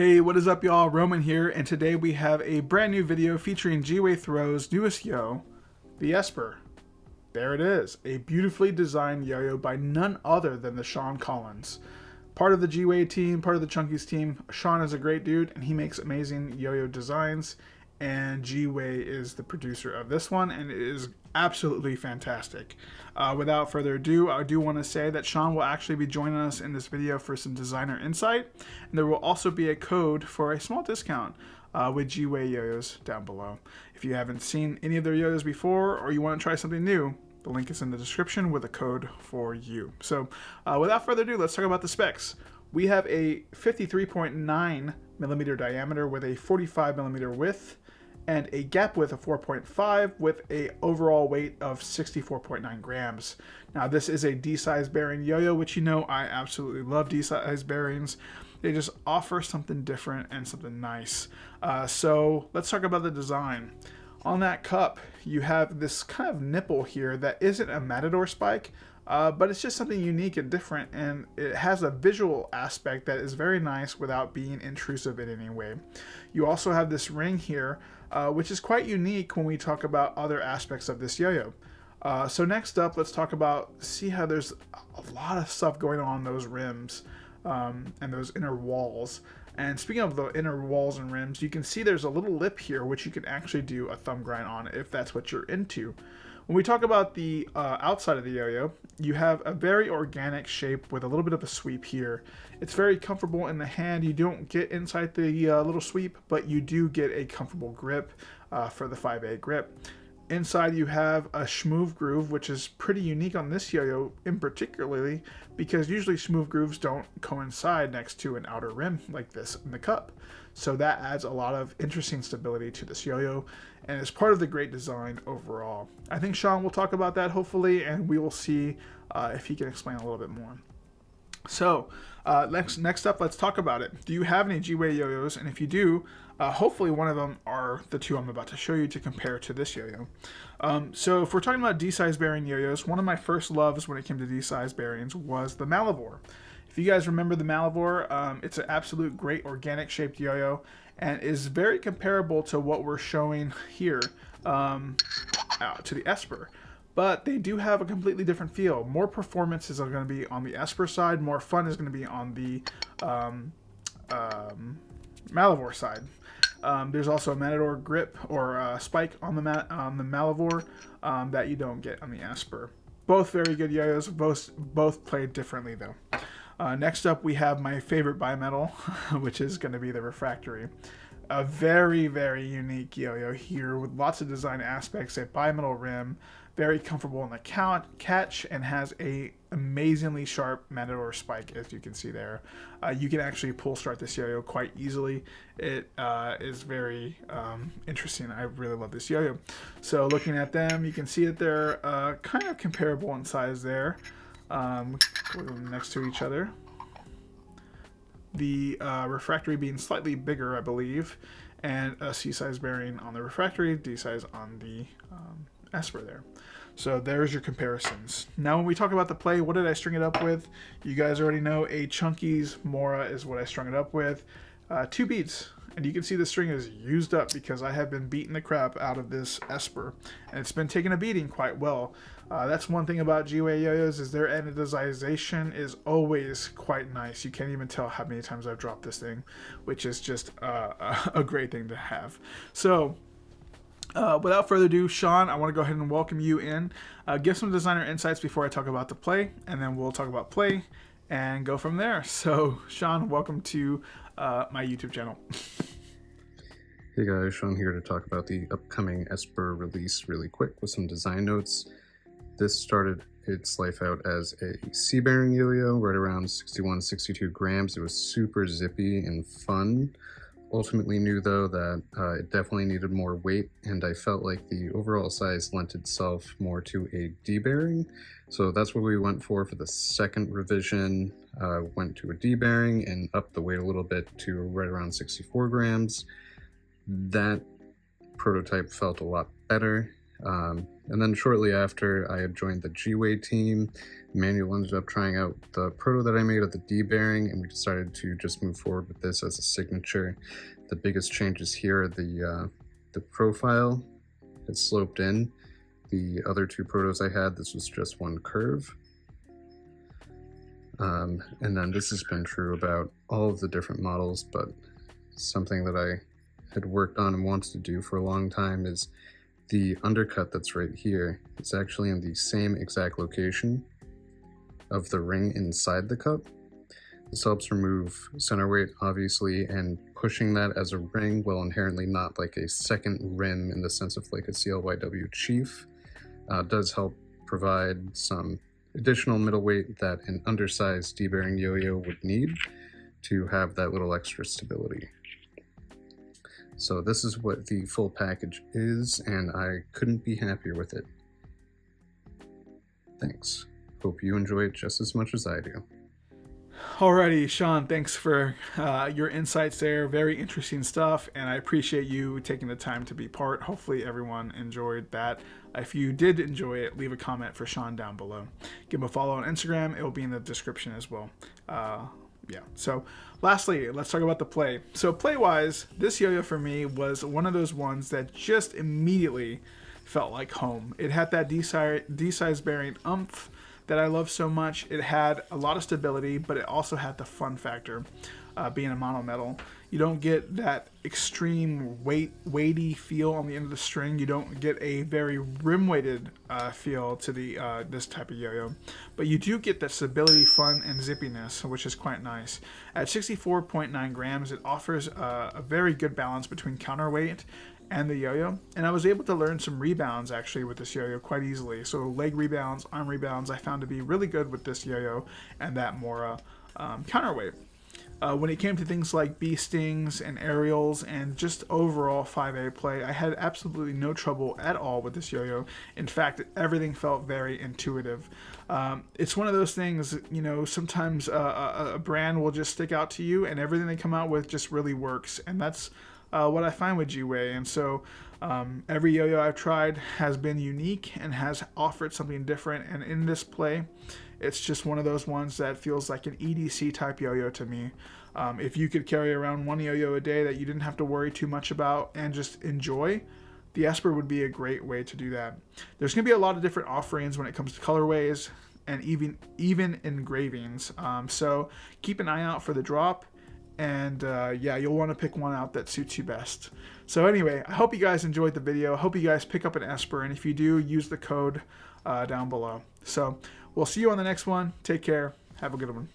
Hey, what is up y'all? Roman here, and today we have a brand new video featuring GWAY Throws' newest yo, the Esper. There it is, a beautifully designed yo-yo by none other than the Sean Collins. Part of the GWAY team, part of the Chunkies team. Sean is a great dude, and he makes amazing yo-yo designs, and GWAY is the producer of this one, and it is absolutely fantastic. Without further ado, I do want to say that Sean will actually be joining us in this video for some designer insight, and there will also be a code for a small discount with GWAY yo-yos down below. If you haven't seen any of their yo-yos before, or you want to try something new, the link is in the description with a code for you. So without further ado, let's talk about the specs. We have a 53.9 millimeter diameter with a 45 millimeter width, and a gap width of 4.5 with a overall weight of 64.9 grams. Now this is a D-size bearing yo-yo, which you know I absolutely love D-size bearings. They just offer something different and something nice. So let's talk about the design. On that cup, you have this kind of nipple here that isn't a matador spike, but it's just something unique and different, and it has a visual aspect that is very nice without being intrusive in any way. You also have this ring here, which is quite unique when we talk about other aspects of this yo-yo. So next up, let's talk about, see how there's a lot of stuff going on those rims and those inner walls. And speaking of the inner walls and rims, you can see there's a little lip here, which you can actually do a thumb grind on if that's what you're into. When we talk about the outside of the yo-yo, you have a very organic shape with a little bit of a sweep here. It's very comfortable in the hand. You don't get inside the little sweep, but you do get a comfortable grip for the 5A grip. Inside you have a schmoove groove, which is pretty unique on this yo-yo in particularly, because usually schmoove grooves don't coincide next to an outer rim like this in the cup. So that adds a lot of interesting stability to this yo-yo, and is part of the great design overall. I think Sean will talk about that hopefully, and we will see if he can explain a little bit more. So next up, let's talk about it. Do you have any GWAY yo-yos? And if you do, hopefully one of them are the two I'm about to show you to compare to this yo-yo. So if we're talking about D-size bearing yo-yos, one of my first loves when it came to D-size bearings was the Malivore. If you guys remember the Malivore, it's an absolute great organic shaped yo-yo, and is very comparable to what we're showing here to the Esper. But they do have a completely different feel. More performances are going to be on the Esper side. More fun is going to be on the Malivore side. There's also a matador grip or spike on the Malivore that you don't get on the Esper. Both very good yo-yos. Both played differently though. Next up, we have my favorite bimetal, which is going to be the Refractory. A very, very unique yo-yo here with lots of design aspects. A bimetal rim, very comfortable in the catch, and has a amazingly sharp matador spike, as you can see there. You can actually pull start this yo-yo quite easily. It is very interesting. I really love this yo-yo. So looking at them, you can see that they're kind of comparable in size there, next to each other. The Refractory being slightly bigger, I believe, and a C-size bearing on the Refractory, D-size on the Esper there. So there's your comparisons. Now when we talk about the play, what did I string it up with? You guys already know a Chunkies Mora is what I strung it up with. 2 beats. And you can see the string is used up because I have been beating the crap out of this Esper, and it's been taking a beating quite well. That's one thing about GWAY yo-yos, is their anodization is always quite nice. You can't even tell how many times I've dropped this thing, which is just a great thing to have. So without further ado, Sean, I want to go ahead and welcome you in. Give some designer insights before I talk about the play, and then we'll talk about play and go from there. So Sean, welcome to my YouTube channel. Hey guys, Sean here to talk about the upcoming Esper release really quick with some design notes. This started its life out as a C-bearing yo-yo, right around 61-62 grams. It was super zippy and fun. Ultimately knew though that it definitely needed more weight, and I felt like the overall size lent itself more to a D-bearing. So that's what we went for the second revision. Went to a D-bearing and upped the weight a little bit to right around 64 grams. That prototype felt a lot better. And then shortly after, I had joined the GWAY team. Manuel ended up trying out the proto that I made of the D bearing, and we decided to just move forward with this as a signature. The biggest changes here are the profile. It's sloped in. The other two protos I had, this was just one curve. And then this has been true about all of the different models, but something that I had worked on and wanted to do for a long time is the undercut that's right here. It's actually in the same exact location of the ring inside the cup. This helps remove center weight, obviously, and pushing that as a ring, while inherently not like a second rim in the sense of like a CLYW Chief, does help provide some additional middle weight that an undersized D-bearing yo-yo would need to have that little extra stability. So this is what the full package is, and I couldn't be happier with it. Thanks. Hope you enjoy it just as much as I do. Alrighty, Sean, thanks for your insights there. Very interesting stuff, and I appreciate you taking the time to be part. Hopefully everyone enjoyed that. If you did enjoy it, leave a comment for Sean down below. Give him a follow on Instagram. It will be in the description as well. Yeah, so lastly, let's talk about the play. So play-wise, this yo-yo for me was one of those ones that just immediately felt like home. It had that D-size bearing oomph that I love so much. It had a lot of stability, but it also had the fun factor, being a mono metal. You don't get that extreme weighty feel on the end of the string. You don't get a very rim weighted feel to the this type of yo-yo, but you do get that stability, fun, and zippiness, which is quite nice. At 64.9 grams, it offers a very good balance between counterweight and the yo-yo, and I was able to learn some rebounds actually with this yo-yo quite easily. So leg rebounds, arm rebounds, I found to be really good with this yo-yo and that Mora counterweight. When it came to things like bee stings and aerials and just overall 5A play, I had absolutely no trouble at all with this yo-yo. In fact, everything felt very intuitive. It's one of those things, you know, sometimes a brand will just stick out to you and everything they come out with just really works, and that's what I find with GWAY. And so every yo-yo I've tried has been unique and has offered something different, and in this play it's just one of those ones that feels like an EDC type yo-yo to me. If you could carry around one yo-yo a day that you didn't have to worry too much about and just enjoy, the Esper would be a great way to do that. There's going to be a lot of different offerings when it comes to colorways and even engravings, so keep an eye out for the drop. And yeah, you'll want to pick one out that suits you best. So anyway, I hope you guys enjoyed the video. I hope you guys pick up an Esper, and if you do, use the code down below. So we'll see you on the next one. Take care. Have a good one.